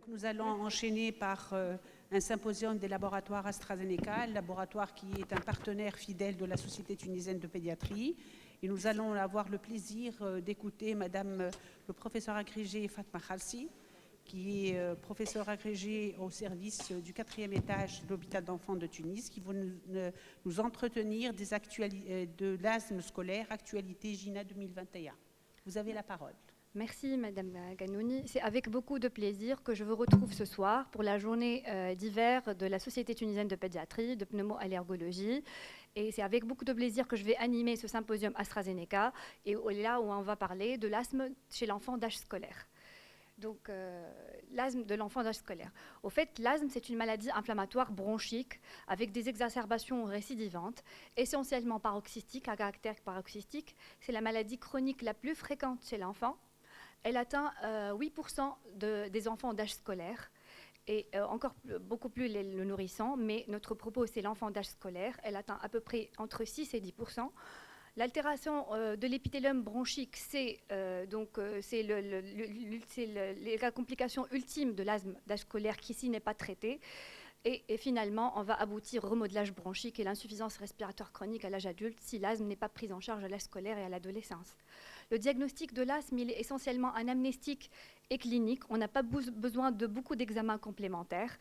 nous allons enchaîner par un symposium des laboratoires AstraZeneca, le laboratoire qui est un partenaire fidèle de la Société tunisienne de pédiatrie. Et nous allons avoir le plaisir d'écouter Madame le professeur agrégé Fatma Khalsi, qui est professeur agrégé au service du 4e étage de l'hôpital d'enfants de Tunis, qui va nous entretenir de l'asthme scolaire, actualité GINA 2021. Vous avez la parole. Merci Madame Ganouni. C'est avec beaucoup de plaisir que je vous retrouve ce soir pour la journée d'hiver de la Société tunisienne de pédiatrie, de pneumo-allergologie. Et c'est avec beaucoup de plaisir que je vais animer ce symposium AstraZeneca, et là où on va parler de l'asthme chez l'enfant d'âge scolaire. Donc, l'asthme de l'enfant d'âge scolaire. Au fait, l'asthme, c'est une maladie inflammatoire bronchique avec des exacerbations récidivantes, essentiellement paroxystiques, à caractère paroxystique. C'est la maladie chronique la plus fréquente chez l'enfant. Elle atteint 8% des enfants d'âge scolaire et encore beaucoup plus le nourrisson, mais notre propos, c'est l'enfant d'âge scolaire. Elle atteint à peu près entre 6 et 10%. L'altération de l'épithélium bronchique, c'est la complication ultime de l'asthme d'âge scolaire qui ici n'est pas traitée. Et finalement, on va aboutir au remodelage bronchique et l'insuffisance respiratoire chronique à l'âge adulte si l'asthme n'est pas pris en charge à l'âge scolaire et à l'adolescence. Le diagnostic de l'asthme, il est essentiellement anamnestique et clinique. On n'a pas besoin de beaucoup d'examens complémentaires.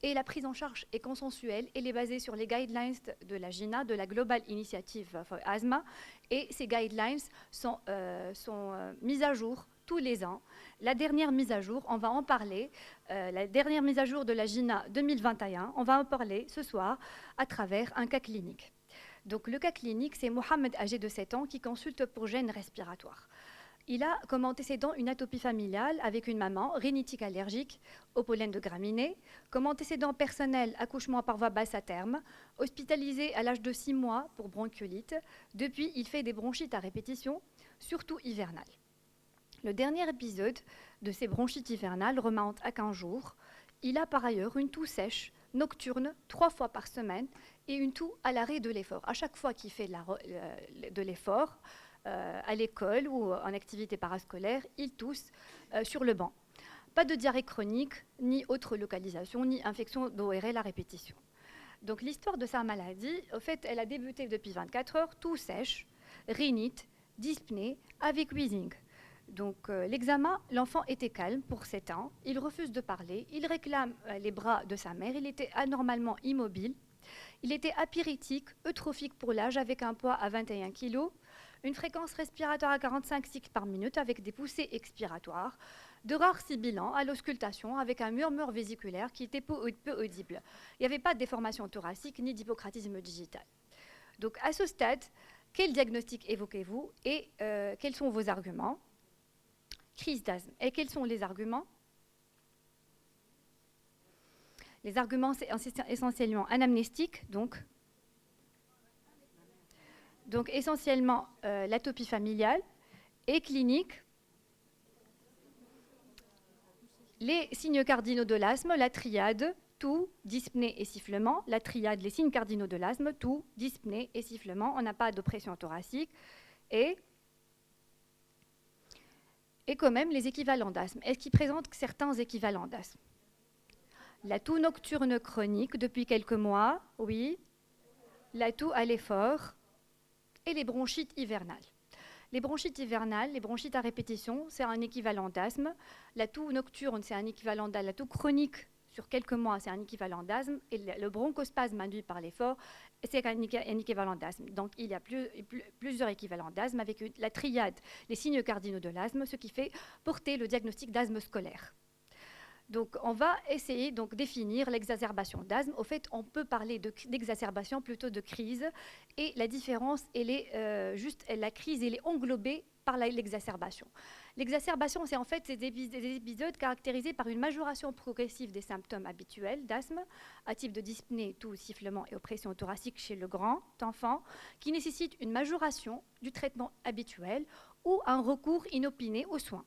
Et la prise en charge est consensuelle. Elle est basée sur les guidelines de la GINA, de la Global Initiative for Asthma. Et ces guidelines sont mises à jour tous les ans. La dernière mise à jour, on va en parler, la dernière mise à jour de la GINA 2021, on va en parler ce soir à travers un cas clinique. Donc le cas clinique, c'est Mohamed, âgé de 7 ans, qui consulte pour gêne respiratoire. Il a comme antécédent une atopie familiale avec une maman rhinitique allergique au pollen de graminées, comme antécédent personnel accouchement par voie basse à terme, hospitalisé à l'âge de 6 mois pour bronchiolite. Depuis, il fait des bronchites à répétition, surtout hivernales. Le dernier épisode de ces bronchites hivernales remonte à 15 jours. Il a par ailleurs une toux sèche, nocturne, 3 fois par semaine, et une toux à l'arrêt de l'effort. À chaque fois qu'il fait de l'effort, à l'école ou en activité parascolaire, il tousse sur le banc. Pas de diarrhée chronique, ni autre localisation, ni infection d'ORL à répétition. Donc l'histoire de sa maladie, au fait, elle a débuté depuis 24 heures, toux sèche, rhinite, dyspnée, avec wheezing. Donc l'examen, l'enfant était calme pour 7 ans, il refuse de parler, il réclame les bras de sa mère, il était anormalement immobile, il était apyrétique, eutrophique pour l'âge avec un poids à 21 kg, une fréquence respiratoire à 45 cycles par minute avec des poussées expiratoires, de rares sibilants à l'auscultation avec un murmure vésiculaire qui était peu audible. Il n'y avait pas de déformation thoracique ni d'hypocratisme digital. Donc à ce stade, quel diagnostic évoquez-vous et quels sont vos arguments ? Crise d'asthme. Et quels sont les arguments ? Les arguments, c'est essentiellement anamnestique, donc essentiellement l'atopie familiale, et clinique, les signes cardinaux de l'asthme, la triade, toux, dyspnée et sifflement. La triade, les signes cardinaux de l'asthme, toux, dyspnée et sifflement. On n'a pas d'oppression thoracique. Et quand même les équivalents d'asthme. Est-ce qu'ils présentent certains équivalents d'asthme ? La toux nocturne chronique depuis quelques mois, oui. La toux à l'effort et les bronchites hivernales. Les bronchites hivernales, les bronchites à répétition, c'est un équivalent d'asthme. La toux nocturne, c'est un équivalent d'asthme. La toux chronique sur quelques mois, c'est un équivalent d'asthme. Et le bronchospasme induit par l'effort, c'est un équivalent d'asthme. Donc, il y a plusieurs équivalents d'asthme avec la triade, les signes cardinaux de l'asthme, ce qui fait porter le diagnostic d'asthme scolaire. Donc, on va essayer de définir l'exacerbation d'asthme. Au fait, on peut parler d'exacerbation plutôt de crise. Et la différence, elle est la crise, elle est englobée par l'exacerbation. L'exacerbation, c'est en fait des épisodes caractérisés par une majoration progressive des symptômes habituels d'asthme, à type de dyspnée, toux, sifflement et oppression thoracique chez le grand enfant, qui nécessite une majoration du traitement habituel ou un recours inopiné aux soins.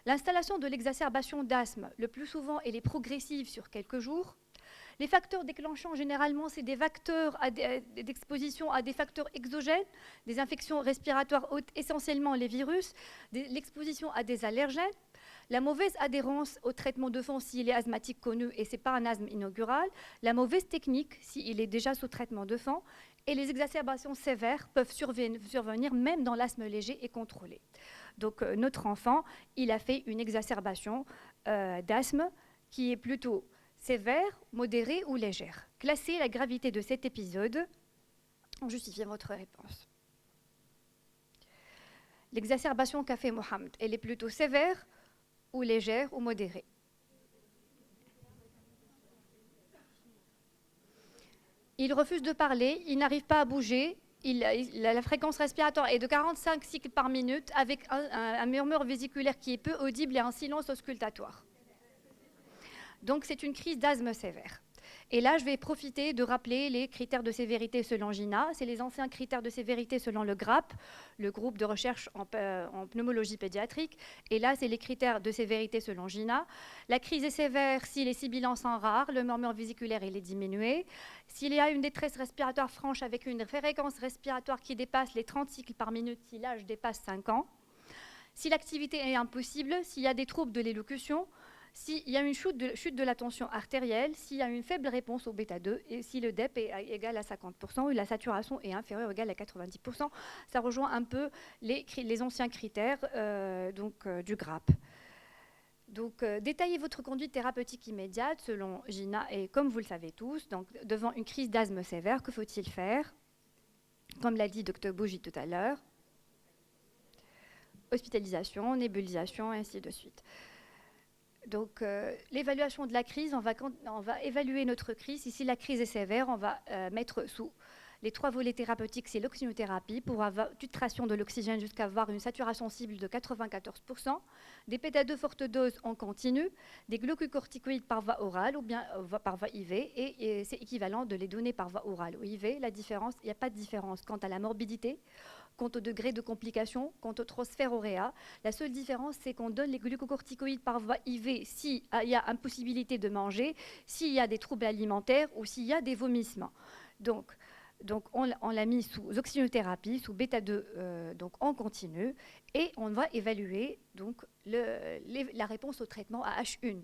L'installation de l'exacerbation d'asthme, le plus souvent, elle est progressive sur quelques jours. Les facteurs déclenchants, généralement, c'est des facteurs d'exposition à des facteurs exogènes, des infections respiratoires hautes, essentiellement les virus, l'exposition à des allergènes. La mauvaise adhérence au traitement de fond s'il est asthmatique connu et ce n'est pas un asthme inaugural. La mauvaise technique s'il est déjà sous traitement de fond. Et les exacerbations sévères peuvent survenir même dans l'asthme léger et contrôlé. Donc notre enfant, il a fait une exacerbation d'asthme qui est plutôt sévère, modérée ou légère. Classez la gravité de cet épisode en justifiant votre réponse. L'exacerbation qu'a fait Mohamed, elle est plutôt sévère ou légère ou modérée? Il refuse de parler, il n'arrive pas à bouger, la fréquence respiratoire est de 45 cycles par minute avec un murmure vésiculaire qui est peu audible et un silence auscultatoire. Donc c'est une crise d'asthme sévère. Et là, je vais profiter de rappeler les critères de sévérité selon GINA. C'est les anciens critères de sévérité selon le GRAP, le groupe de recherche en pneumologie pédiatrique. Et là, c'est les critères de sévérité selon GINA. La crise est sévère si les sibilants sont rares, le murmure vésiculaire il est diminué. S'il y a une détresse respiratoire franche avec une fréquence respiratoire qui dépasse les 30 cycles par minute, si l'âge dépasse 5 ans. Si l'activité est impossible, s'il y a des troubles de l'élocution, s'il y a une chute de la tension artérielle, s'il y a une faible réponse au bêta-2 et si le DEP est égal à 50% ou la saturation est inférieure ou égale à 90%, ça rejoint un peu les anciens critères du GRAP. Donc, détaillez votre conduite thérapeutique immédiate selon GINA et comme vous le savez tous, donc, devant une crise d'asthme sévère, que faut-il faire? Comme l'a dit Dr Bougie tout à l'heure, hospitalisation, nébulisation, et ainsi de suite. Donc, l'évaluation de la crise, on va évaluer notre crise. Si la crise est sévère, on va mettre sous les 3 volets thérapeutiques, c'est l'oxygénothérapie pour avoir titration de l'oxygène jusqu'à avoir une saturation cible de 94%, des bêta-2 forte dose en continu, des glucocorticoïdes par voie orale ou bien par voie IV, et c'est équivalent de les donner par voie orale ou IV. La différence, il n'y a pas de différence quant à la morbidité, quant au degré de complication, quant au transfert uréa. La seule différence, c'est qu'on donne les glucocorticoïdes par voie IV s'il y a impossibilité de manger, s'il y a des troubles alimentaires ou s'il y a des vomissements. Donc on l'a mis sous oxygénothérapie, sous bêta-2 donc en continu, et on va évaluer donc, la réponse au traitement à H1.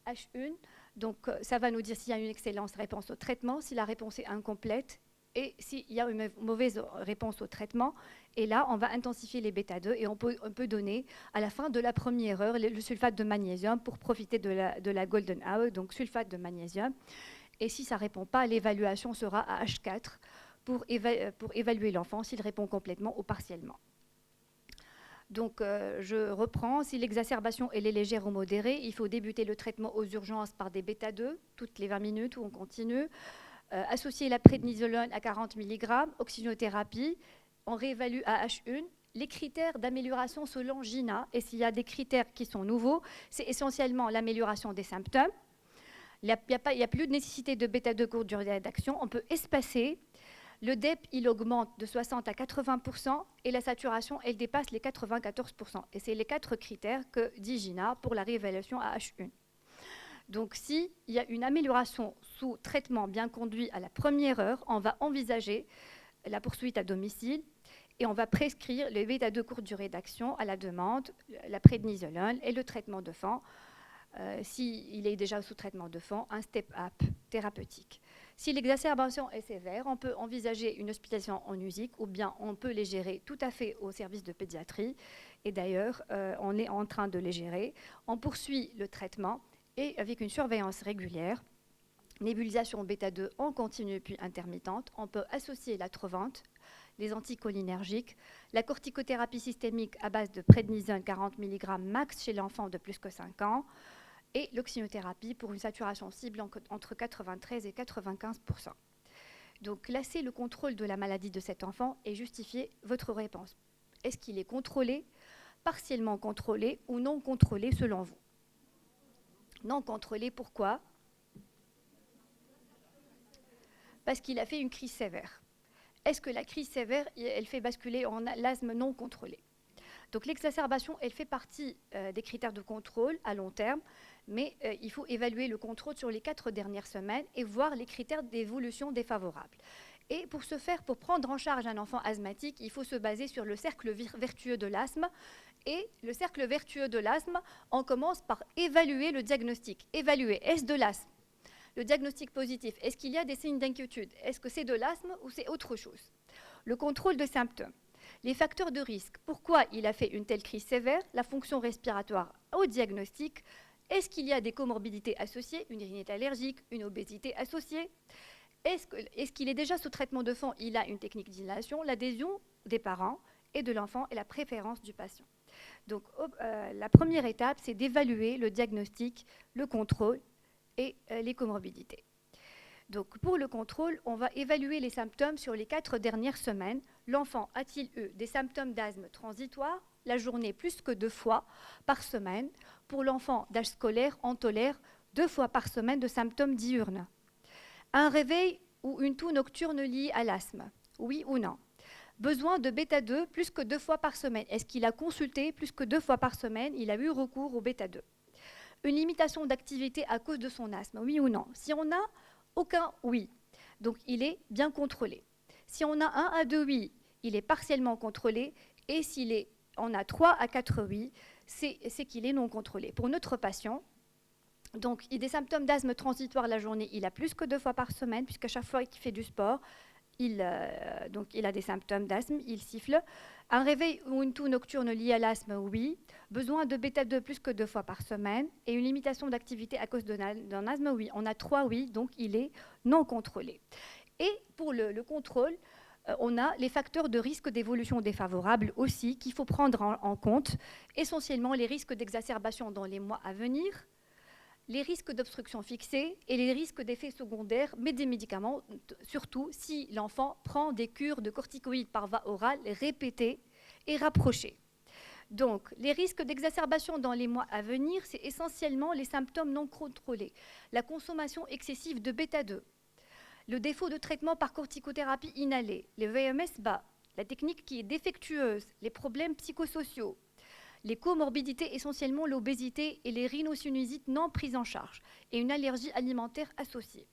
H1, donc ça va nous dire s'il y a une excellente réponse au traitement, si la réponse est incomplète, et s'il y a une mauvaise réponse au traitement. Et là, on va intensifier les bêta-2 et on peut donner à la fin de la première heure le sulfate de magnésium pour profiter de la golden hour, donc sulfate de magnésium. Et si ça ne répond pas, l'évaluation sera à H4 pour évaluer l'enfant s'il répond complètement ou partiellement. Donc, je reprends. Si l'exacerbation est légère ou modérée, il faut débuter le traitement aux urgences par des bêta-2 toutes les 20 minutes où on continue. Associer la prédnisolone à 40 mg, oxygénothérapie, on réévalue à H1. Les critères d'amélioration selon GINA, et s'il y a des critères qui sont nouveaux, c'est essentiellement l'amélioration des symptômes. Il n'y a plus de nécessité de bêta-2 courte durée d'action, on peut espacer. Le DEP, il augmente de 60 à 80% et la saturation, elle dépasse les 94%. Et c'est les 4 critères que dit GINA pour la réévaluation à H1. Donc, s'il y a une amélioration sous traitement bien conduit à la première heure, on va envisager la poursuite à domicile et on va prescrire le bêta-2 courte durée d'action à la demande, la prédnisolone et le traitement de fond. S'il est déjà sous traitement de fond, un step-up thérapeutique. Si l'exacerbation est sévère, on peut envisager une hospitalisation en USIC ou bien on peut les gérer tout à fait au service de pédiatrie. Et d'ailleurs, on est en train de les gérer. On poursuit le traitement et avec une surveillance régulière, nébulisation bêta-2 en continu puis intermittente, on peut associer l'atrovente, les anticholinergiques, la corticothérapie systémique à base de prédnisone 40 mg max chez l'enfant de plus que 5 ans et l'oxygénothérapie pour une saturation cible entre 93 et 95%. Donc, classer le contrôle de la maladie de cet enfant et justifier votre réponse. Est-ce qu'il est contrôlé, partiellement contrôlé ou non contrôlé selon vous? Non contrôlé, pourquoi? Parce qu'il a fait une crise sévère. Est-ce que la crise sévère, elle fait basculer en l'asthme non contrôlé? Donc l'exacerbation, elle fait partie des critères de contrôle à long terme, mais il faut évaluer le contrôle sur les 4 dernières semaines et voir les critères d'évolution défavorables. Et pour prendre en charge un enfant asthmatique, il faut se baser sur le cercle vertueux de l'asthme Et le cercle vertueux de l'asthme, on commence par évaluer le diagnostic. Évaluer, est-ce de l'asthme? Le diagnostic positif, est-ce qu'il y a des signes d'inquiétude? Est-ce que c'est de l'asthme ou c'est autre chose? Le contrôle de symptômes. Les facteurs de risque. Pourquoi il a fait une telle crise sévère? La fonction respiratoire au diagnostic. Est-ce qu'il y a des comorbidités associées? Une rhinite allergique, une obésité associée? Est-ce qu'il est déjà sous traitement de fond? Il a une technique d'inhalation, l'adhésion des parents et de l'enfant et la préférence du patient. Donc, la première étape, c'est d'évaluer le diagnostic, le contrôle et les comorbidités. Donc, pour le contrôle, on va évaluer les symptômes sur les 4 dernières semaines. L'enfant a-t-il eu des symptômes d'asthme transitoires la journée plus que 2 fois par semaine? Pour l'enfant d'âge scolaire, on tolère 2 fois par semaine de symptômes diurnes. Un réveil ou une toux nocturne liée à l'asthme, oui ou non? Besoin de bêta-2 plus que 2 fois par semaine. Est-ce qu'il a consulté plus que 2 fois par semaine? Il a eu recours au bêta-2. Une limitation d'activité à cause de son asthme, oui ou non? Si on a aucun oui, donc il est bien contrôlé. Si on a 1 à 2 oui, il est partiellement contrôlé. Et on a 3 à 4 oui, c'est qu'il est non contrôlé. Pour notre patient, donc il a des symptômes d'asthme transitoire la journée, il a plus que 2 fois par semaine, puisqu'à chaque fois qu'il fait du sport, donc il a des symptômes d'asthme, il siffle. Un réveil ou une toux nocturne liée à l'asthme, oui. Besoin de bêta-2 plus que 2 fois par semaine. Et une limitation d'activité à cause d'un asthme, oui. On a 3 oui, donc il est non contrôlé. Et pour le contrôle, on a les facteurs de risque d'évolution défavorable aussi qu'il faut prendre en compte. Essentiellement les risques d'exacerbation dans les mois à venir, les risques d'obstruction fixée et les risques d'effets secondaires, mais des médicaments, surtout si l'enfant prend des cures de corticoïdes par voie orale répétées et rapprochées. Donc, les risques d'exacerbation dans les mois à venir, c'est essentiellement les symptômes non contrôlés, la consommation excessive de bêta-2, le défaut de traitement par corticothérapie inhalée, les VMS bas, la technique qui est défectueuse, les problèmes psychosociaux, les comorbidités, essentiellement l'obésité et les rhinosinusites non prises en charge, et une allergie alimentaire associée.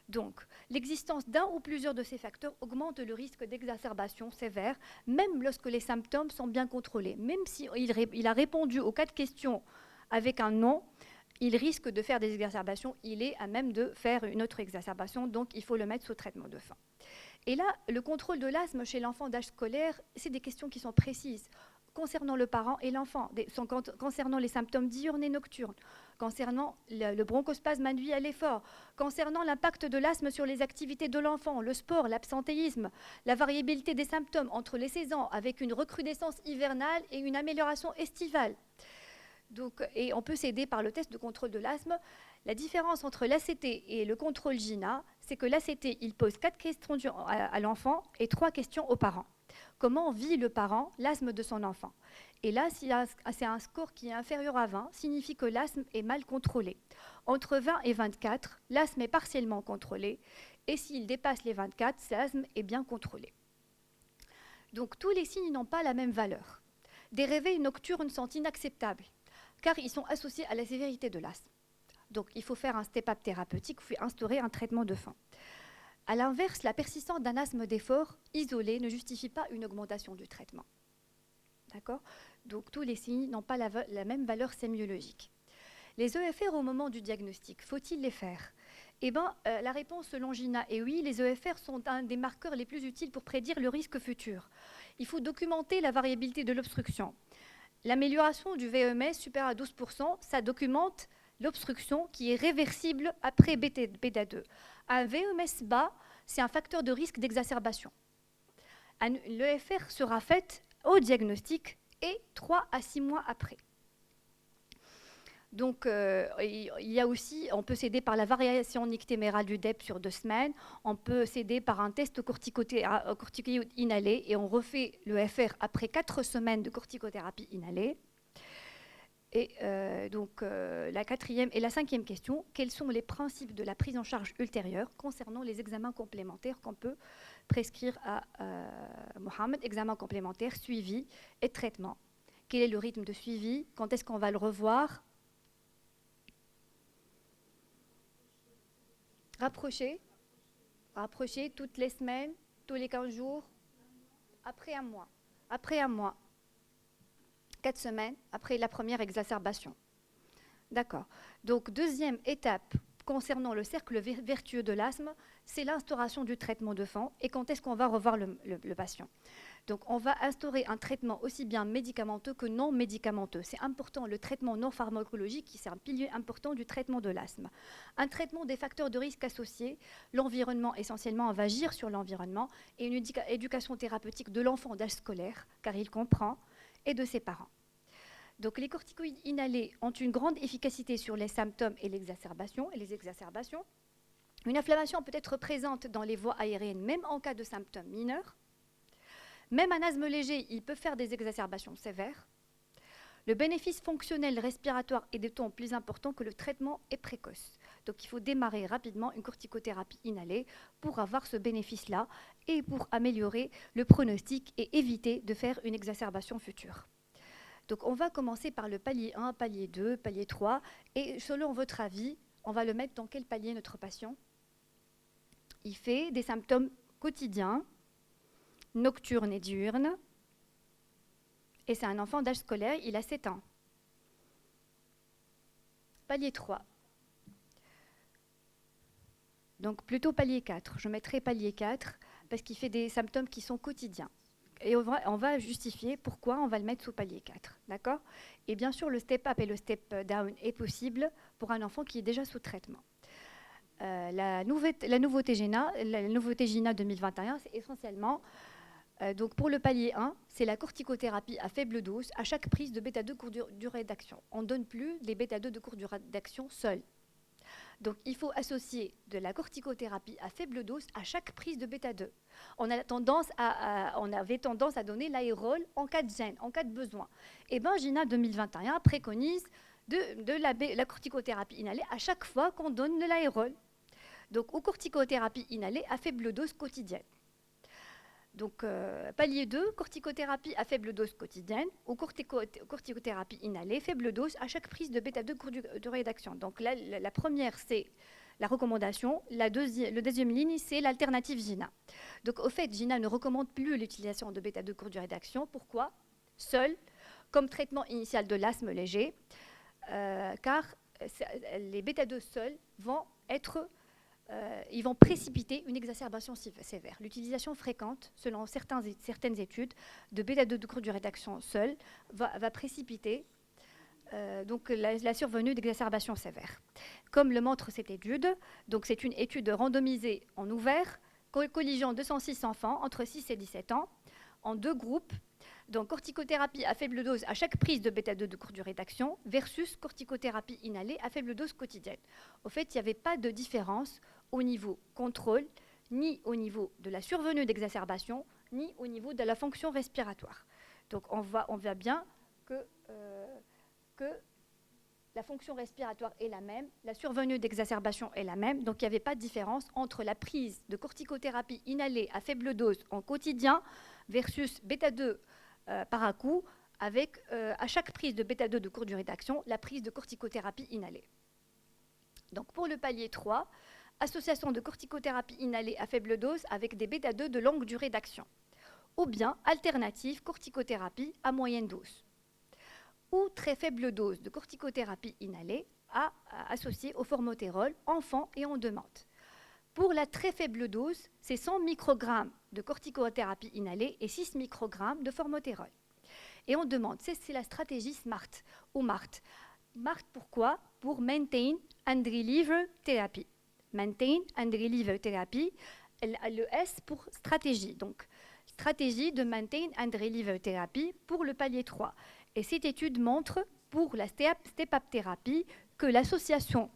Donc, l'existence d'un ou plusieurs de ces facteurs augmente le risque d'exacerbation sévère, même lorsque les symptômes sont bien contrôlés. Même s'il a répondu aux 4 questions avec un non, il risque de faire des exacerbations, il est à même de faire une autre exacerbation, donc il faut le mettre sous traitement de fin. Et là, le contrôle de l'asthme chez l'enfant d'âge scolaire, c'est des questions qui sont précises concernant le parent et l'enfant, concernant les symptômes diurnes et nocturnes, concernant le bronchospasme induit à l'effort, concernant l'impact de l'asthme sur les activités de l'enfant, le sport, l'absentéisme, la variabilité des symptômes entre les saisons avec une recrudescence hivernale et une amélioration estivale. Donc, et on peut s'aider par le test de contrôle de l'asthme. La différence entre l'ACT et le contrôle GINA, c'est que l'ACT, il pose 4 questions à l'enfant et 3 questions aux parents. Comment vit le parent l'asthme de son enfant? Et là, si c'est un score qui est inférieur à 20, signifie que l'asthme est mal contrôlé. Entre 20 et 24, l'asthme est partiellement contrôlé. Et s'il dépasse les 24, l'asthme est bien contrôlé. Donc tous les signes n'ont pas la même valeur. Des réveils nocturnes sont inacceptables, car ils sont associés à la sévérité de l'asthme. Donc il faut faire un step-up thérapeutique, il faut instaurer un traitement de fin. A l'inverse, la persistance d'un asthme d'effort isolé ne justifie pas une augmentation du traitement. D'accord? Donc tous les signes n'ont pas la même valeur sémiologique. Les EFR au moment du diagnostic, faut-il les faire? Eh bien, la réponse selon GINA est oui, les EFR sont un des marqueurs les plus utiles pour prédire le risque futur. Il faut documenter la variabilité de l'obstruction. L'amélioration du VMS supérieure à 12%, ça documente l'obstruction qui est réversible après bêta-2. Un VMS bas, c'est un facteur de risque d'exacerbation. L'EFR sera faite au diagnostic et 3 à 6 mois après. Donc, il y a aussi, on peut s'aider par la variation nictémérale du DEP sur 2 semaines, on peut s'aider par un test corticoïde inhalé et on refait l'EFR après 4 semaines de corticothérapie inhalée. Et donc, la 4e et la 5e question, quels sont les principes de la prise en charge ultérieure concernant les examens complémentaires qu'on peut prescrire à Mohamed? Examens complémentaires, suivi et traitement. Quel est le rythme de suivi? Quand est-ce qu'on va le revoir? Rapprocher toutes les semaines, tous les 15 jours, après un mois. 4 semaines après la première exacerbation. D'accord. Donc, deuxième étape concernant le cercle vertueux de l'asthme, c'est l'instauration du traitement de fond. Et quand est-ce qu'on va revoir le patient? Donc, on va instaurer un traitement aussi bien médicamenteux que non médicamenteux. C'est important, le traitement non pharmacologique, c'est un pilier important du traitement de l'asthme. Un traitement des facteurs de risque associés, l'environnement essentiellement, on va agir sur l'environnement, et une éducation thérapeutique de l'enfant d'âge scolaire, car il comprend, et de ses parents. Donc, les corticoïdes inhalés ont une grande efficacité sur les symptômes et les exacerbations. Une inflammation peut être présente dans les voies aériennes, même en cas de symptômes mineurs. Même un asthme léger, il peut faire des exacerbations sévères. Le bénéfice fonctionnel respiratoire est d'autant plus important que le traitement est précoce. Donc, il faut démarrer rapidement une corticothérapie inhalée pour avoir ce bénéfice-là et pour améliorer le pronostic et éviter de faire une exacerbation future. Donc, on va commencer par le palier 1, palier 2, palier 3. Et selon votre avis, on va le mettre dans quel palier notre patient? Il fait des symptômes quotidiens, nocturnes et diurnes. Et c'est un enfant d'âge scolaire, il a 7 ans. Palier 3. Donc, plutôt palier 4. Je mettrai palier 4 parce qu'il fait des symptômes qui sont quotidiens. Et on va justifier pourquoi on va le mettre sous palier 4. D'accord? Et bien sûr, le step-up et le step-down est possible pour un enfant qui est déjà sous traitement. La nouveauté GINA 2021, c'est essentiellement, donc pour le palier 1, c'est la corticothérapie à faible dose à chaque prise de bêta-2 courte durée d'action. On ne donne plus les bêta-2 de courte durée d'action seuls. Donc, il faut associer de la corticothérapie à faible dose à chaque prise de bêta-2. On avait tendance à donner l'aérol en cas de gêne, en cas de besoin. Et bien, GINA 2021 préconise de la corticothérapie inhalée à chaque fois qu'on donne de l'aérol. Donc, aux corticothérapies inhalées à faible dose quotidienne. Donc, palier 2, corticothérapie à faible dose quotidienne ou corticothérapie inhalée, faible dose à chaque prise de bêta-2 courte durée d'action. Donc, la première, c'est la recommandation. Le deuxième ligne, c'est l'alternative GINA. Donc, au fait, GINA ne recommande plus l'utilisation de bêta-2 courte durée d'action. Pourquoi? Seul, comme traitement initial de l'asthme léger, car les bêta-2 seuls ils vont précipiter une exacerbation sévère. L'utilisation fréquente, selon certaines études, de bêta-2 de courte durée d'action seul va précipiter donc la survenue d'exacerbations sévères. Comme le montre cette étude, donc c'est une étude randomisée en ouvert, colligeant 206 enfants entre 6 et 17 ans, en 2 groupes. Donc, corticothérapie à faible dose à chaque prise de bêta-2 de courte durée d'action versus corticothérapie inhalée à faible dose quotidienne. Au fait, il n'y avait pas de différence au niveau contrôle, ni au niveau de la survenue d'exacerbation, ni au niveau de la fonction respiratoire. Donc, on voit bien que la fonction respiratoire est la même, la survenue d'exacerbation est la même, donc il n'y avait pas de différence entre la prise de corticothérapie inhalée à faible dose en quotidien versus bêta-2 par à coup, avec à chaque prise de bêta-2 de courte durée d'action, la prise de corticothérapie inhalée. Donc pour le palier 3, association de corticothérapie inhalée à faible dose avec des bêta-2 de longue durée d'action, ou bien alternative corticothérapie à moyenne dose, ou très faible dose de corticothérapie inhalée associée au formoterol enfant et en demande. Pour la très faible dose, c'est 100 microgrammes de corticothérapie inhalée et 6 microgrammes de formoterol. Et on demande, c'est la stratégie SMART ou MART. MART pourquoi? Pour Maintain and Relieve Therapy. Maintain and Relieve Therapy, le S pour stratégie. Donc, stratégie de Maintain and Relieve Therapy pour le palier 3. Et cette étude montre, pour la step-up thérapie, que l'association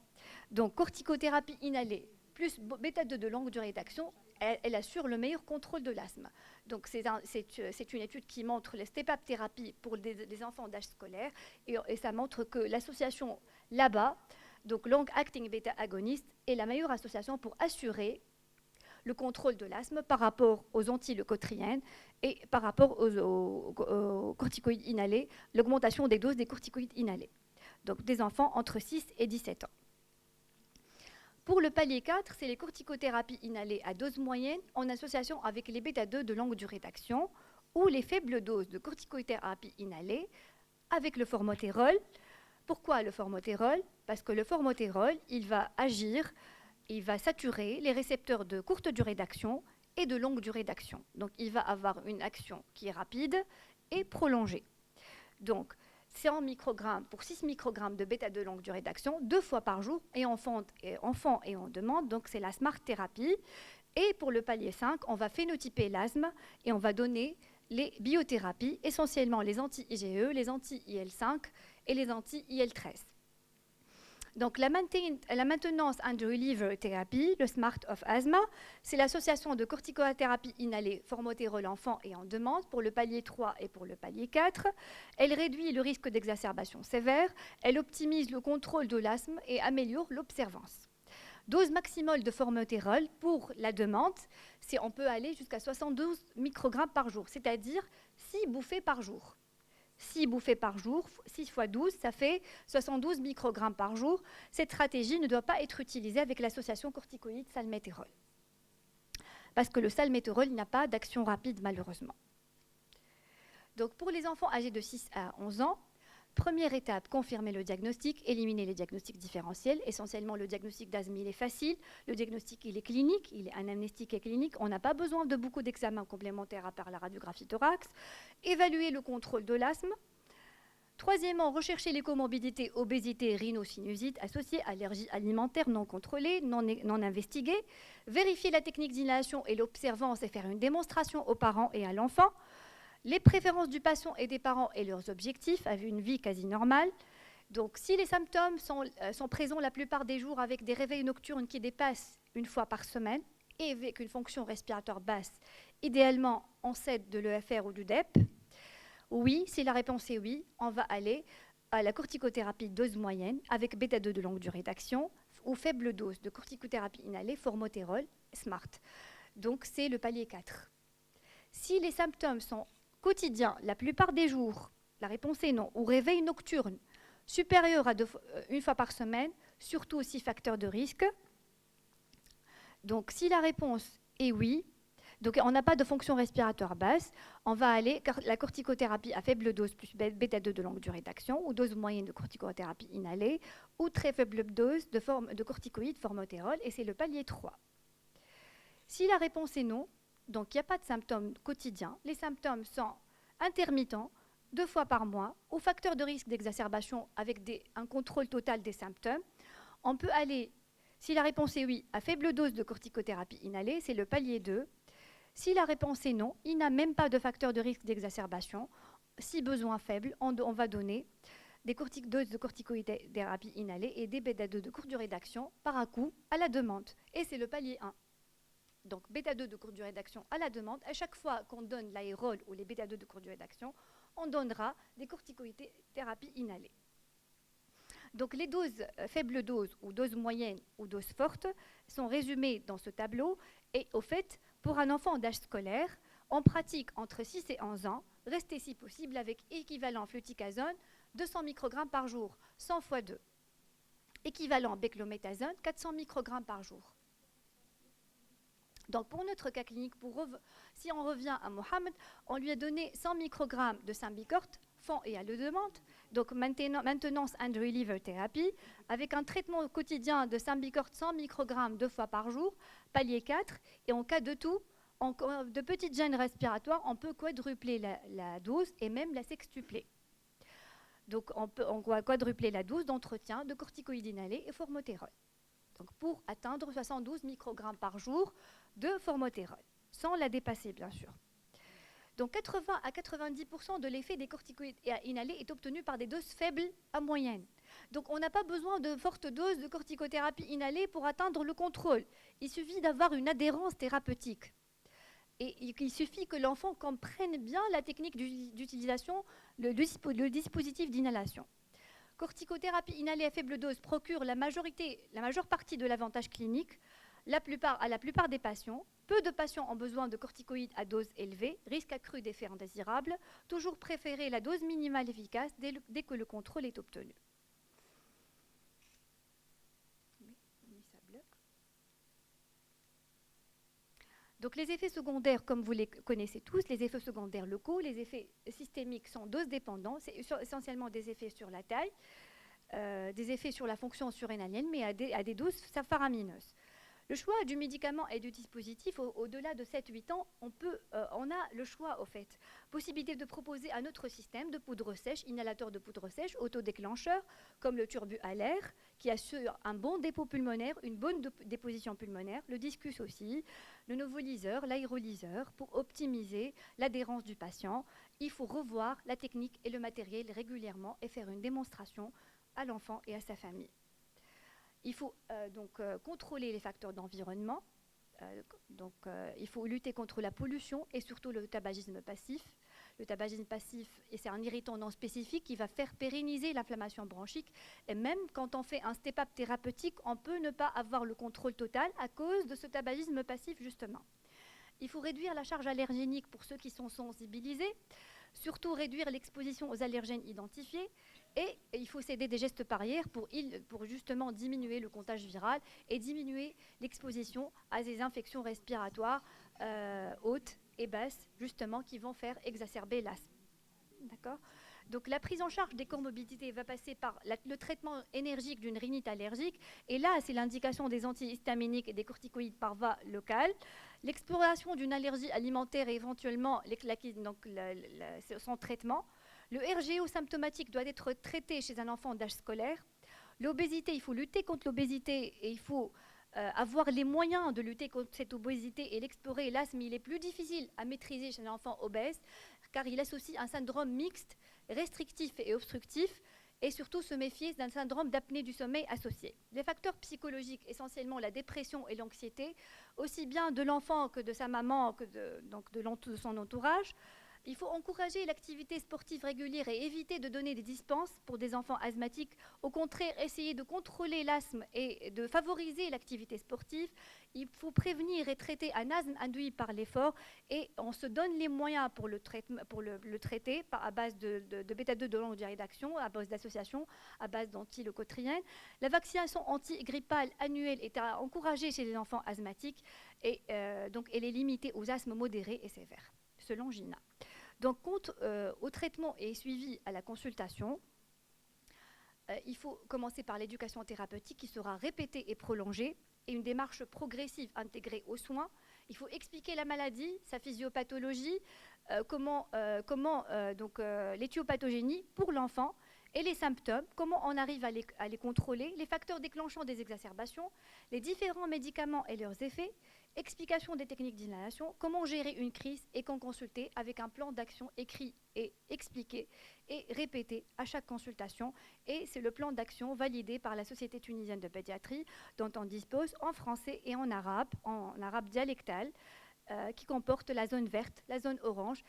donc corticothérapie inhalée plus bêta-2 de longue durée d'action, elle assure le meilleur contrôle de l'asthme. Donc c'est une étude qui montre les step-up thérapie pour les enfants d'âge scolaire et ça montre que l'association là-bas, donc long-acting bêta-agoniste, est la meilleure association pour assurer le contrôle de l'asthme par rapport aux antileucotriènes et par rapport aux corticoïdes inhalés, l'augmentation des doses des corticoïdes inhalés. Donc des enfants entre 6 et 17 ans. Pour le palier 4, c'est les corticothérapies inhalées à dose moyenne en association avec les bêta-2 de longue durée d'action ou les faibles doses de corticothérapie inhalée avec le formoterol. Pourquoi le formoterol? Parce que le formoterol, il va agir, il va saturer les récepteurs de courte durée d'action et de longue durée d'action. Donc, il va avoir une action qui est rapide et prolongée. Donc, 100 microgrammes pour 6 microgrammes de bêta-2 longue durée d'action, 2 fois par jour, et enfant et en demande. Donc, c'est la Smart Thérapie. Et pour le palier 5, on va phénotyper l'asthme et on va donner les biothérapies, essentiellement les anti-IgE, les anti-IL5 et les anti-IL13. Donc la maintenance and reliever thérapie, le SMART of Asthma, c'est l'association de corticothérapie inhalée formoterol enfant et en demande pour le palier 3 et pour le palier 4. Elle réduit le risque d'exacerbation sévère, elle optimise le contrôle de l'asthme et améliore l'observance. Dose maximale de formoterol pour la demande, on peut aller jusqu'à 72 microgrammes par jour, c'est-à-dire 6 bouffées par jour. 6 bouffées par jour, 6 fois 12, ça fait 72 microgrammes par jour. Cette stratégie ne doit pas être utilisée avec l'association corticoïde salmétérol. Parce que le salmétérol n'a pas d'action rapide, malheureusement. Donc, pour les enfants âgés de 6 à 11 ans, première étape, confirmer le diagnostic, éliminer les diagnostics différentiels. Essentiellement, le diagnostic d'asthme, il est facile. Le diagnostic, il est clinique, il est anamnestique et clinique. On n'a pas besoin de beaucoup d'examens complémentaires à part la radiographie thorax. Évaluer le contrôle de l'asthme. Troisièmement, rechercher les comorbidités obésité, rhinosinusite associées à allergies alimentaires non contrôlées, non investiguées. Vérifier la technique d'inhalation et l'observance et faire une démonstration aux parents et à l'enfant. Les préférences du patient et des parents et leurs objectifs avec une vie quasi normale. Donc, si les symptômes sont présents la plupart des jours avec des réveils nocturnes qui dépassent une fois par semaine et avec une fonction respiratoire basse, idéalement en CED de l'EFR ou du DEP, oui, si la réponse est oui, on va aller à la corticothérapie dose moyenne avec bêta-2 de longue durée d'action ou faible dose de corticothérapie inhalée, formoterol, SMART. Donc, c'est le palier 4. Si les symptômes sont quotidiens, la plupart des jours, la réponse est non, ou réveil nocturne supérieur à une fois par semaine, surtout aussi facteur de risque. Donc, si la réponse est oui, donc on n'a pas de fonction respiratoire basse, on va aller la corticothérapie à faible dose plus bêta-2 de longue durée d'action, ou dose moyenne de corticothérapie inhalée, ou très faible dose de corticoïdes formoterol, et c'est le palier 3. Si la réponse est non, donc il n'y a pas de symptômes quotidiens, les symptômes sont intermittents, 2 fois par mois, au facteur de risque d'exacerbation avec un contrôle total des symptômes. On peut aller, si la réponse est oui, à faible dose de corticothérapie inhalée, c'est le palier 2. Si la réponse est non, il n'a même pas de facteur de risque d'exacerbation. Si besoin faible, on va donner des doses de corticothérapie inhalée et des bêta-2 de courte durée d'action par à coup à la demande. Et c'est le palier 1. Donc, bêta-2 de courte durée d'action à la demande. À chaque fois qu'on donne l'aérol ou les bêta-2 de courte durée d'action, on donnera des corticothérapies inhalées. Donc, les doses faibles doses ou doses moyennes ou doses fortes sont résumées dans ce tableau. Et au fait, pour un enfant d'âge scolaire, on pratique entre 6 et 11 ans, restez si possible avec équivalent fluticasone 200 microgrammes par jour, 100 fois 2. Équivalent beclométasone 400 microgrammes par jour. Donc, pour notre cas clinique, si on revient à Mohamed, on lui a donné 100 microgrammes de Symbicort, fond et à la demande, donc maintenance and reliever thérapie, avec un traitement quotidien de Symbicort 100 microgrammes 2 fois par jour, palier 4, et en cas de tout, de petites gênes respiratoires, on peut quadrupler la dose et même la sextupler. Donc, on va quadrupler la dose d'entretien de corticoïdes inhalés et formoterol. Donc, pour atteindre 72 microgrammes par jour de formoterol, sans la dépasser, bien sûr. Donc, 80 à 90% de l'effet des corticoïdes inhalés est obtenu par des doses faibles à moyenne. Donc, on n'a pas besoin de fortes doses de corticothérapie inhalée pour atteindre le contrôle. Il suffit d'avoir une adhérence thérapeutique. Et il suffit que l'enfant comprenne bien la technique d'utilisation, le dispositif d'inhalation. Corticothérapie inhalée à faible dose procure la majeure partie de l'avantage clinique à la plupart des patients. Peu de patients ont besoin de corticoïdes à dose élevée, risque accru d'effets indésirables. Toujours préférer la dose minimale efficace dès que le contrôle est obtenu. Donc les effets secondaires, comme vous les connaissez tous, les effets secondaires locaux, les effets systémiques sont dose dépendants. C'est essentiellement des effets sur la taille, des effets sur la fonction surrénalienne, mais à des doses faramineuses. Le choix du médicament et du dispositif, au-delà de 7-8 ans, on a le choix, au fait. Possibilité de proposer un autre système de poudre sèche, inhalateur de poudre sèche, autodéclencheur, comme le turbu à l'air, qui assure un bon dépôt pulmonaire, une bonne déposition pulmonaire, le discus aussi, le novolyseur, l'aérolyseur, pour optimiser l'adhérence du patient. Il faut revoir la technique et le matériel régulièrement et faire une démonstration à l'enfant et à sa famille. Il faut contrôler les facteurs d'environnement. Il faut lutter contre la pollution et surtout le tabagisme passif. Le tabagisme passif, c'est un irritant non spécifique qui va faire pérenniser l'inflammation bronchique. Et même quand on fait un step-up thérapeutique, on peut ne pas avoir le contrôle total à cause de ce tabagisme passif, justement. Il faut réduire la charge allergénique pour ceux qui sont sensibilisés, surtout réduire l'exposition aux allergènes identifiés. Et il faut s'aider des gestes barrières pour justement diminuer le contagion viral et diminuer l'exposition à des infections respiratoires hautes et basses, justement, qui vont faire exacerber l'asthme. D'accord ? Donc la prise en charge des comorbidités va passer par le traitement énergique d'une rhinite allergique. Et là, c'est l'indication des antihistaminiques et des corticoïdes par voie locale. L'exploration d'une allergie alimentaire et éventuellement son traitement. Le RGO symptomatique doit être traité chez un enfant d'âge scolaire. L'obésité, il faut lutter contre l'obésité et il faut avoir les moyens de lutter contre cette obésité et l'explorer. L'asthme, il est plus difficile à maîtriser chez un enfant obèse car il associe un syndrome mixte, restrictif et obstructif et surtout se méfier d'un syndrome d'apnée du sommeil associé. Les facteurs psychologiques, essentiellement la dépression et l'anxiété, aussi bien de l'enfant que de sa maman, que de son entourage. Il faut encourager l'activité sportive régulière et éviter de donner des dispenses pour des enfants asthmatiques. Au contraire, essayer de contrôler l'asthme et de favoriser l'activité sportive. Il faut prévenir et traiter un asthme induit par l'effort et on se donne les moyens pour le traiter à base de bêta-2 de longue durée d'action, à base d'associations, à base d'antileucotriènes. La vaccination antigrippale annuelle est à encourager chez les enfants asthmatiques et elle est limitée aux asthmes modérés et sévères, selon GINA. Donc, au traitement et suivi à la consultation, il faut commencer par l'éducation thérapeutique qui sera répétée et prolongée et une démarche progressive intégrée aux soins. Il faut expliquer la maladie, sa physiopathologie, l'éthiopathogénie pour l'enfant et les symptômes, comment on arrive à les contrôler, les facteurs déclenchants des exacerbations, les différents médicaments et leurs effets, explication des techniques d'inhalation, comment gérer une crise et quand consulter avec un plan d'action écrit et expliqué et répété à chaque consultation. Et c'est le plan d'action validé par la Société tunisienne de pédiatrie dont on dispose en français et en arabe dialectal, qui comporte la zone verte, la zone orange,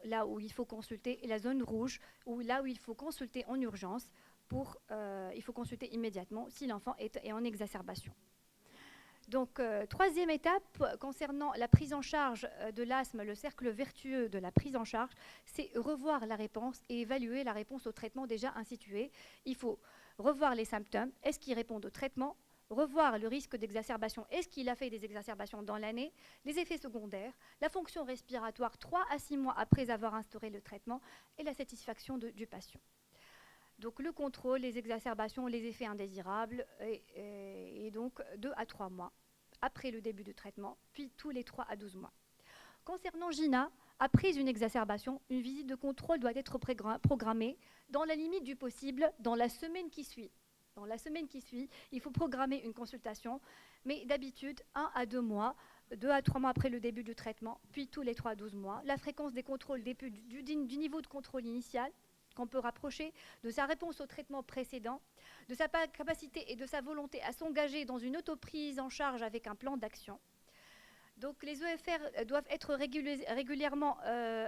là où il faut consulter, et la zone rouge, là où il faut consulter en urgence, il faut consulter immédiatement si l'enfant est en exacerbation. Donc, troisième étape, concernant la prise en charge de l'asthme, le cercle vertueux de la prise en charge, c'est revoir la réponse et évaluer la réponse au traitement déjà institué. Il faut revoir les symptômes, est-ce qu'ils répondent au traitement, revoir le risque d'exacerbation, est-ce qu'il a fait des exacerbations dans l'année, les effets secondaires, la fonction respiratoire 3 à 6 mois après avoir instauré le traitement et la satisfaction du patient. Donc le contrôle, les exacerbations, les effets indésirables, et donc 2 à 3 mois après le début du traitement, puis tous les 3 à 12 mois. Concernant GINA, après une exacerbation, une visite de contrôle doit être programmée dans la limite du possible dans la semaine qui suit. Dans la semaine qui suit, il faut programmer une consultation, mais d'habitude 1 à 2 mois, 2 à 3 mois après le début du traitement, puis tous les 3 à 12 mois. La fréquence des contrôles dépend du niveau de contrôle initial, qu'on peut rapprocher de sa réponse au traitement précédent, de sa capacité et de sa volonté à s'engager dans une autoprise en charge avec un plan d'action. Donc les EFR doivent être régulièrement,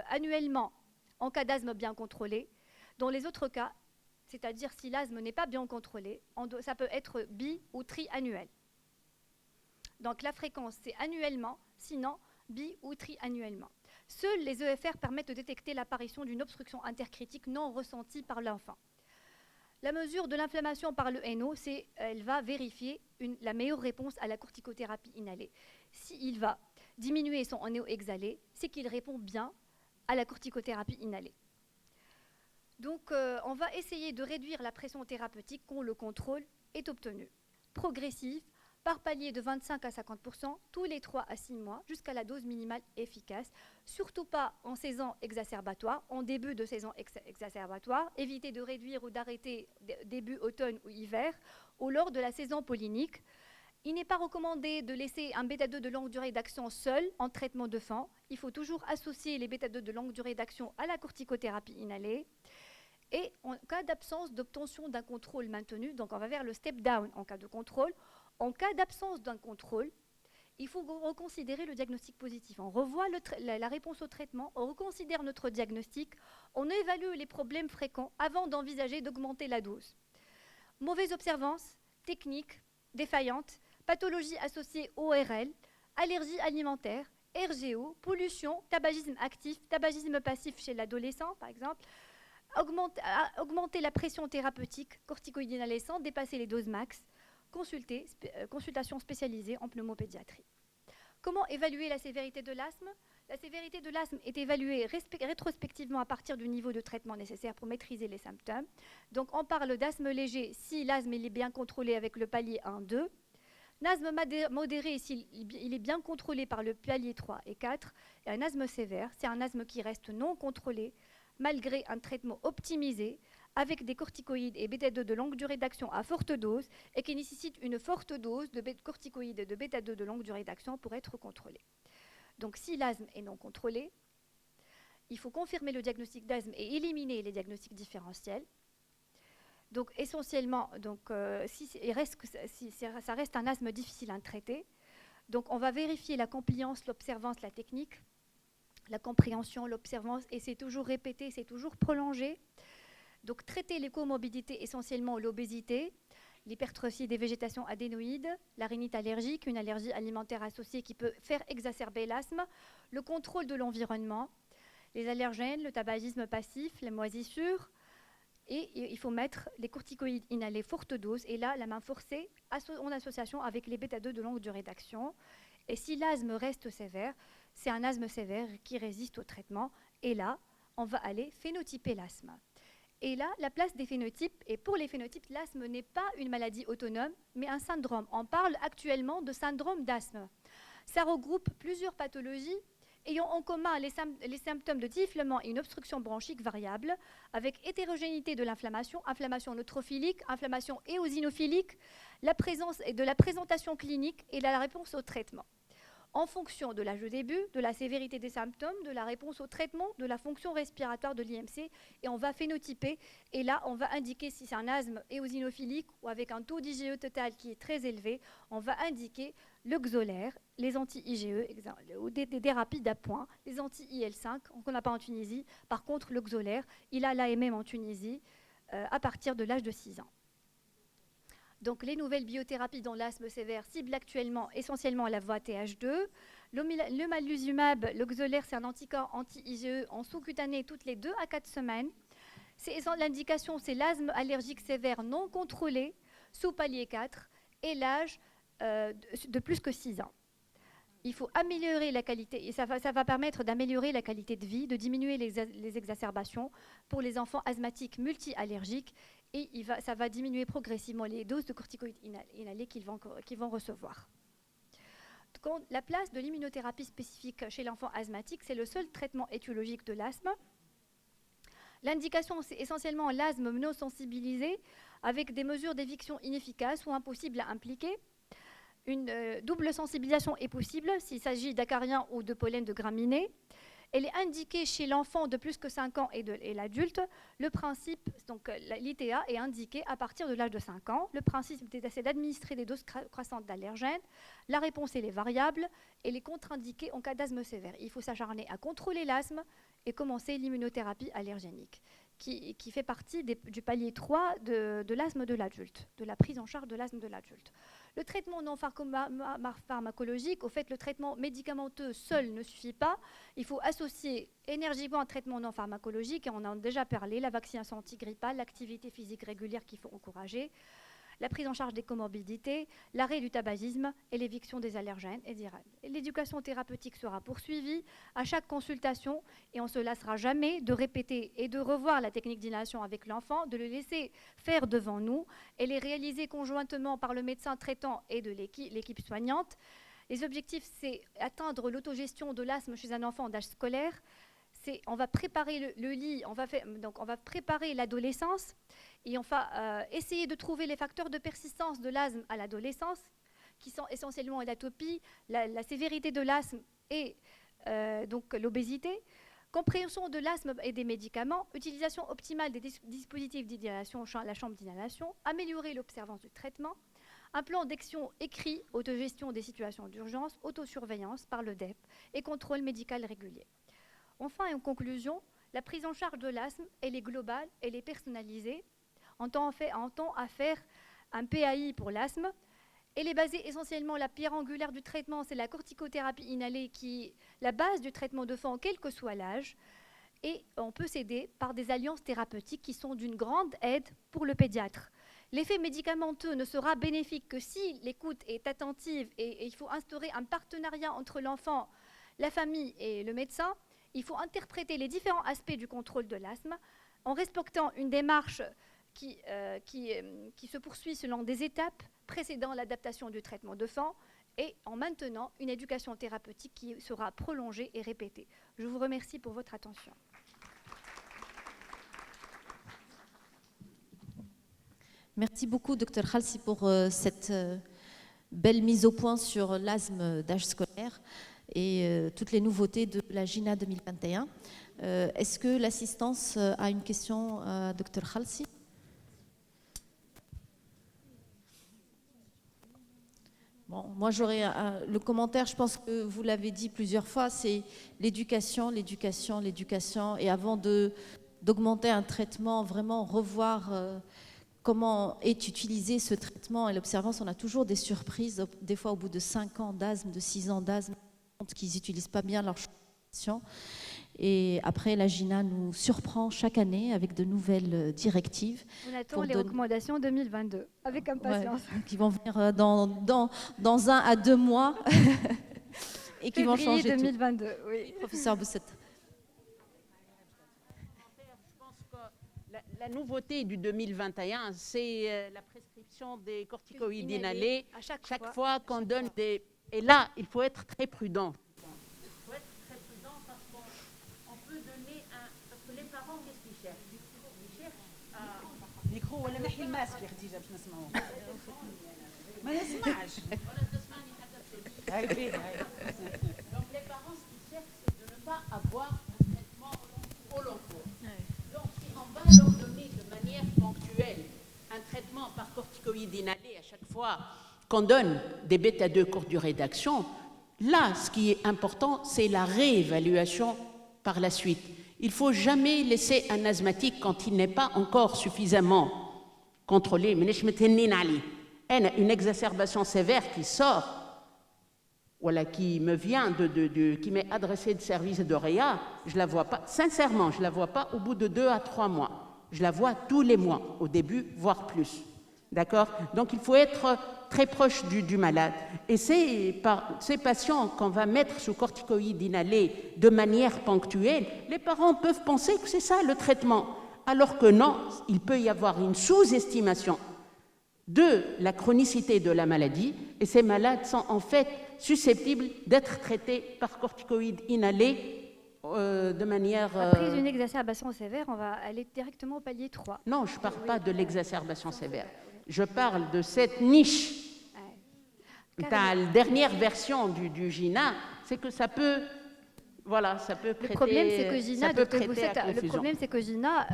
annuellement, en cas d'asthme bien contrôlé. Dans les autres cas, c'est-à-dire si l'asthme n'est pas bien contrôlé, ça peut être ou triannuel. Donc la fréquence, c'est annuellement, sinon ou triannuellement. Seuls les EFR permettent de détecter l'apparition d'une obstruction intercritique non ressentie par l'enfant. La mesure de l'inflammation par le NO, elle va vérifier la meilleure réponse à la corticothérapie inhalée. S'il va diminuer son NO exhalé, c'est qu'il répond bien à la corticothérapie inhalée. Donc, on va essayer de réduire la pression thérapeutique quand le contrôle est obtenu. Progressif, par palier de 25 à 50%, tous les 3 à 6 mois, jusqu'à la dose minimale efficace. Surtout pas en saison exacerbatoire, en début de saison exacerbatoire. Éviter de réduire ou d'arrêter début automne ou hiver, ou lors de la saison pollinique. Il n'est pas recommandé de laisser un bêta-2 de longue durée d'action seul en traitement de fond. Il faut toujours associer les bêta-2 de longue durée d'action à la corticothérapie inhalée. Et en cas d'absence d'obtention d'un contrôle maintenu, donc on va vers le step down en cas de contrôle. En cas d'absence d'un contrôle, il faut reconsidérer le diagnostic positif. On revoit la réponse au traitement, on reconsidère notre diagnostic, on évalue les problèmes fréquents avant d'envisager d'augmenter la dose. Mauvaise observance, technique, défaillante, pathologie associée ORL, allergie alimentaire, RGO, pollution, tabagisme actif, tabagisme passif chez l'adolescent par exemple, augmenter la pression thérapeutique, corticoïde inhalée sans dépasser les doses max, consultation spécialisée en pneumopédiatrie. Comment évaluer la sévérité de l'asthme? La sévérité de l'asthme est évaluée rétrospectivement à partir du niveau de traitement nécessaire pour maîtriser les symptômes. Donc on parle d'asthme léger si l'asthme est bien contrôlé avec le palier 1-2. L'asthme modéré s'il est bien contrôlé par le palier 3 et 4. Et un asthme sévère, c'est un asthme qui reste non contrôlé malgré un traitement optimisé avec des corticoïdes et bêta-2 de longue durée d'action à forte dose et qui nécessite une forte dose de corticoïdes et de bêta-2 de longue durée d'action pour être contrôlé. Donc si l'asthme est non contrôlé, il faut confirmer le diagnostic d'asthme et éliminer les diagnostics différentiels. Donc essentiellement, ça reste un asthme difficile à traiter. Donc on va vérifier la compliance, l'observance, la technique, la compréhension, l'observance, et c'est toujours répété, c'est toujours prolongé. Donc traiter les comorbidités, essentiellement l'obésité, l'hypertrophie des végétations adénoïdes, la rhinite allergique, une allergie alimentaire associée qui peut faire exacerber l'asthme, le contrôle de l'environnement, les allergènes, le tabagisme passif, les moisissures, et il faut mettre les corticoïdes inhalés forte dose, et là, la main forcée en association avec les bêta-2 de longue durée d'action. Et si l'asthme reste sévère, c'est un asthme sévère qui résiste au traitement, et là, on va aller phénotyper l'asthme. Et là, la place des phénotypes, et pour les phénotypes, l'asthme n'est pas une maladie autonome, mais un syndrome. On parle actuellement de syndrome d'asthme. Ça regroupe plusieurs pathologies ayant en commun les symptômes de sifflement et une obstruction bronchique variable, avec hétérogénéité de l'inflammation, inflammation neutrophilique, inflammation éosinophilique, la présence et de la présentation clinique et la réponse au traitement. En fonction de l'âge de début, de la sévérité des symptômes, de la réponse au traitement, de la fonction respiratoire de l'IMC, et on va phénotyper, et là on va indiquer si c'est un asthme éosinophilique ou avec un taux d'IgE total qui est très élevé, on va indiquer le Xolair, les anti-IgE, ou des thérapies d'appoint, les anti-IL5, qu'on n'a pas en Tunisie. Par contre, le Xolair, il a l'AMM en Tunisie à partir de l'âge de 6 ans. Donc, les nouvelles biothérapies dans l'asthme sévère ciblent actuellement essentiellement la voie TH2. Le maluzumab, le Xolair, c'est un anticorps anti-IgE en sous-cutané toutes les 2 à 4 semaines. L'indication, c'est l'asthme allergique sévère non contrôlé, sous palier 4, et l'âge de plus que 6 ans. Il faut améliorer la qualité, et ça va permettre d'améliorer la qualité de vie, de diminuer les exacerbations pour les enfants asthmatiques multi-allergiques, et ça va diminuer progressivement les doses de corticoïdes inhalés qu'ils vont recevoir. Donc, la place de l'immunothérapie spécifique chez l'enfant asthmatique, c'est le seul traitement étiologique de l'asthme. L'indication, c'est essentiellement l'asthme monosensibilisé, avec des mesures d'éviction inefficaces ou impossibles à impliquer. Une double sensibilisation est possible s'il s'agit d'acariens ou de pollen de graminées. Elle est indiquée chez l'enfant de plus que 5 ans et l'adulte. Le principe, donc l'ITA est indiqué à partir de l'âge de 5 ans. Le principe, c'est d'administrer des doses croissantes d'allergènes. La réponse, elle est variable. Elle est contre-indiquée en cas d'asthme sévère. Il faut s'acharner à contrôler l'asthme et commencer l'immunothérapie allergénique, qui fait partie du palier 3 de l'asthme de l'adulte, de la prise en charge de l'asthme de l'adulte. Le traitement non pharmacologique, au fait, le traitement médicamenteux seul ne suffit pas. Il faut associer énergiquement un traitement non pharmacologique, et on en a déjà parlé, la vaccination antigrippale, l'activité physique régulière qu'il faut encourager. la prise en charge des comorbidités, l'arrêt du tabagisme et l'éviction des allergènes et d'IRAD. L'éducation thérapeutique sera poursuivie à chaque consultation et on ne se lassera jamais de répéter et de revoir la technique d'inhalation avec l'enfant, de le laisser faire devant nous et les réaliser conjointement par le médecin traitant et de l'équipe soignante. Les objectifs, c'est atteindre l'autogestion de l'asthme chez un enfant d'âge scolaire. On va préparer le lit, on va préparer l'adolescence et on va essayer de trouver les facteurs de persistance de l'asthme à l'adolescence, qui sont essentiellement l'atopie, la sévérité de l'asthme et donc l'obésité. Compréhension de l'asthme et des médicaments, utilisation optimale des dispositifs d'inhalation, la chambre d'inhalation, améliorer l'observance du traitement, un plan d'action écrit, autogestion des situations d'urgence, autosurveillance par le DEP et contrôle médical régulier. Enfin, et en conclusion, la prise en charge de l'asthme, elle est globale, elle est personnalisée. On tend à faire un PAI pour l'asthme. Elle est basée essentiellement, la pierre angulaire du traitement, c'est la corticothérapie inhalée qui est la base du traitement de fond, quel que soit l'âge. Et on peut s'aider par des alliances thérapeutiques qui sont d'une grande aide pour le pédiatre. L'effet médicamenteux ne sera bénéfique que si l'écoute est attentive et il faut instaurer un partenariat entre l'enfant, la famille et le médecin. Il faut interpréter les différents aspects du contrôle de l'asthme en respectant une démarche qui se poursuit selon des étapes précédant l'adaptation du traitement de fond et en maintenant une éducation thérapeutique qui sera prolongée et répétée. Je vous remercie pour votre attention. Merci beaucoup, Dr Khalsi, pour cette belle mise au point sur l'asthme d'âge scolaire et toutes les nouveautés de la GINA 2021. Est-ce que l'assistance a une question à Dr Khalsi? Bon, moi j'aurais le commentaire, je pense que vous l'avez dit plusieurs fois, c'est l'éducation, l'éducation, l'éducation. Et avant d'augmenter un traitement, vraiment revoir comment est utilisé ce traitement et l'observance. On a toujours des surprises, des fois au bout de 5 ans d'asthme, de 6 ans d'asthme, qu'ils n'utilisent pas bien leur champ. Et après, la GINA nous surprend chaque année avec de nouvelles directives. On attend les recommandations 2022 avec impatience. Ouais, qui vont venir dans 1 à 2 mois et qui vont changer 2022, tout. Oui. Professeur Boussette. Je pense que la nouveauté du 2021, c'est la prescription des corticoïdes inhalés à chaque fois qu'on donne des... Et là, il faut être très prudent. Il faut être très prudent parce qu'on peut donner un... Parce que les parents, qu'est-ce qu'ils cherchent? Ils cherchent à... ميكرو ولا نحي الماسك يا خديجة باش نسمعوه. ما نسمعش. Donc les parents, ce qu'ils cherchent, c'est de ne pas avoir un traitement au long cours. Donc si on va leur donner de manière ponctuelle un traitement par corticoïde inhalé à chaque fois qu'on donne des bêta-2 courte durée d'action, là, ce qui est important, c'est la réévaluation par la suite. Il ne faut jamais laisser un asthmatique quand il n'est pas encore suffisamment contrôlé. Une exacerbation sévère qui sort, voilà, qui me vient qui m'est adressée de service de réa, je la vois pas, sincèrement, je la vois pas au bout de 2 à 3 mois. Je la vois tous les mois, au début, voire plus. D'accord? Donc il faut être très proche du malade. Et c'est par ces patients qu'on va mettre sous corticoïdes inhalés de manière ponctuelle, les parents peuvent penser que c'est ça le traitement. Alors que non, il peut y avoir une sous-estimation de la chronicité de la maladie et ces malades sont en fait susceptibles d'être traités par corticoïdes inhalés de manière... Après une exacerbation sévère, on va aller directement au palier 3. Non, je ne parle pas de l'exacerbation sévère. Je parle de cette niche. La dernière version du GINA, c'est que ça peut... Voilà, ça peut prêter, le problème, c'est que GINA, le problème, c'est que GINA,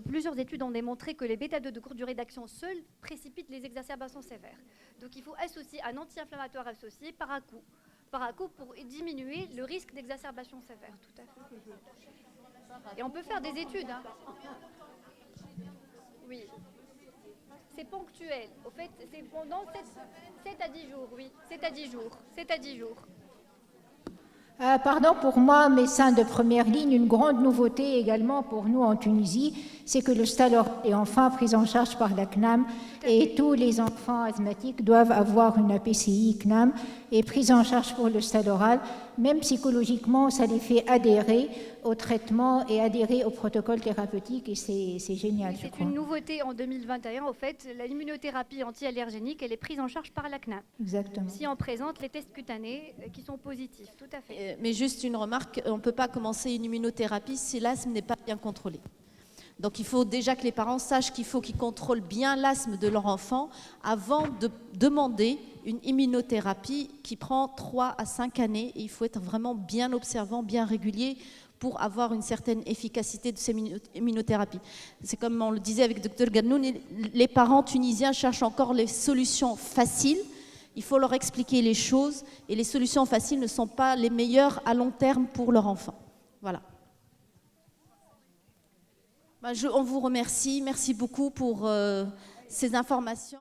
plusieurs études ont démontré que les bêta-2 de courte durée d'action seuls précipitent les exacerbations sévères. Donc il faut associer un anti-inflammatoire associé par un coup pour diminuer le risque d'exacerbation sévère. Tout à fait. Et on peut faire des études. Hein. Oui. C'est ponctuel. Au fait, c'est pendant 7 à 10 jours. Oui, 7 à 10 jours. 7 à 10 jours. Pardon, pour moi, médecin de première ligne, une grande nouveauté également pour nous en Tunisie, c'est que le stade oral est enfin pris en charge par la CNAM et tous les enfants asthmatiques doivent avoir une APCI CNAM et prise en charge pour le stade oral. Même psychologiquement, ça les fait adhérer au traitement et adhérer au protocole thérapeutique et c'est génial, je C'est crois. une nouveauté en 2021. Au fait, l'immunothérapie anti-allergénique, elle est prise en charge par la CNAM. Exactement. Si on présente les tests cutanés qui sont positifs, tout à fait. Mais juste une remarque, on ne peut pas commencer une immunothérapie si l'asthme n'est pas bien contrôlé. Donc il faut déjà que les parents sachent qu'il faut qu'ils contrôlent bien l'asthme de leur enfant avant de demander une immunothérapie qui prend 3 à 5 années. Et il faut être vraiment bien observant, bien régulier pour avoir une certaine efficacité de ces immunothérapies. C'est comme on le disait avec le Dr Gannoun, les parents tunisiens cherchent encore les solutions faciles. Il faut leur expliquer les choses et les solutions faciles ne sont pas les meilleures à long terme pour leur enfant. Voilà. On vous remercie. Merci beaucoup pour ces informations.